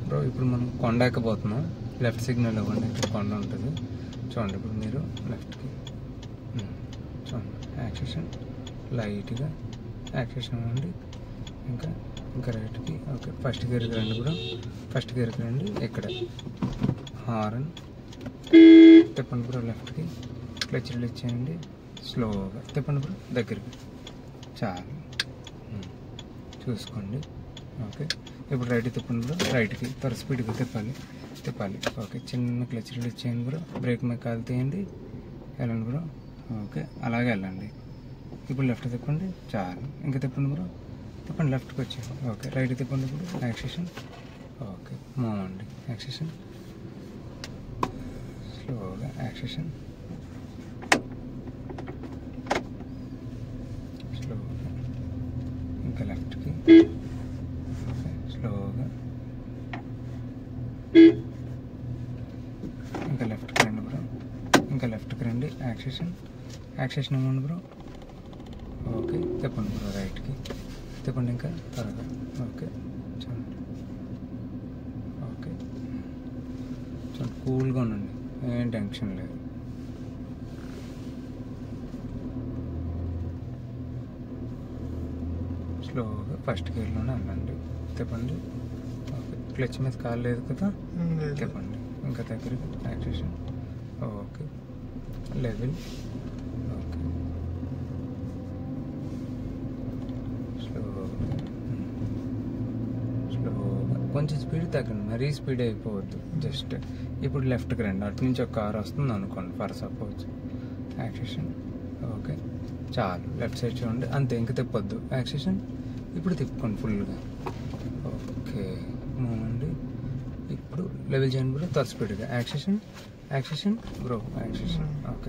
Bro ఇప్పుడు మనం కొండ ఎక్కబోతున్నాం. లెఫ్ట్ సిగ్నల్ ఇవ్వండి, ఇక్కడ కొండ ఉంటుంది చూడండి. ఇప్పుడు మీరు లెఫ్ట్కి చూడండి, యాక్సేషన్ లైట్గా యాక్సేషన్ ఇవ్వండి. ఇంకా ఇంకా రైట్కి. ఓకే, ఫస్ట్ గేర్కి రండి బ్రో, ఫస్ట్ గేర్కి రండి. ఇక్కడ హార్న్ తిప్పండి బ్రో, లెఫ్ట్కి క్లచ్ రిలీజ్ చేయండి, స్లోగా తిప్పండి బ్రో, దగ్గరికి చాలు చూసుకోండి. ఓకే, ఇప్పుడు రైట్ తిప్పండి బ్రో, రైట్కి త్వర స్పీడ్గా తిప్పాలి. ఓకే, చిన్న క్లచ్ రిలీజ్ చేయండి బ్రో, బ్రేక్ మీద కాలు తీయండి, వెళ్ళండి బ్రో. ఓకే, అలాగే వెళ్ళండి. ఇప్పుడు లెఫ్ట్ తిప్పండి, చాలు. ఇంకా తిప్పండి బ్రో, తిప్పండి, లెఫ్ట్కి వచ్చేయండి. ఓకే, రైట్ తిప్పండి ఇప్పుడు, యాక్సేషన్. ఓకే, మూవ్ అండి, యాక్సేషన్ స్లోగా, యాక్సేషన్ స్లోగా, ఇంకా లెఫ్ట్కి. ఓకే, స్లోగా, ఇంకా లెఫ్ట్కి రండి బ్రో, ఇంకా లెఫ్ట్కి రండి, యాక్సేషన్ ఇవ్వండి బ్రో. ఓకే, తిప్పండి బ్రో, రైట్కి తిప్పండి, ఇంకా త్వరగా. ఓకే, చూడండి. ఓకే, చూడండి, కూల్గా ఉండండి, ఏం టెన్షన్ లేదు. స్లోగా ఫస్ట్ గేర్లోనే వెళ్ళండి, తిప్పండి. ఓకే, క్లచ్ మీద కాలు లేదు కదా, తిప్పండి, ఇంకా దగ్గరికి, యాక్సేషన్. Okay, level. ఓకే, స్లోగా కొంచెం స్పీడ్ తగ్గండి, మరీ స్పీడ్ అయిపోవద్దు. జస్ట్ ఇప్పుడు లెఫ్ట్కి రండి, అటు నుంచి ఒక కార్ వస్తుంది అనుకోండి ఫర్ సపోజ్, యాక్సేషన్. ఓకే, చాలు, లెఫ్ట్ సైడ్ చూడండి, అంతే, ఇంక తిప్పొద్దు, యాక్సేషన్. ఇప్పుడు తిప్పుకోండి ఫుల్గా. ఓకే, మూవ్ అండి. ఇప్పుడు లెవెల్ చేయండి బ్రో, త్వర స్పీడ్గా, యాక్సేషన్ బ్రో, యాక్సేషన్. ఓకే.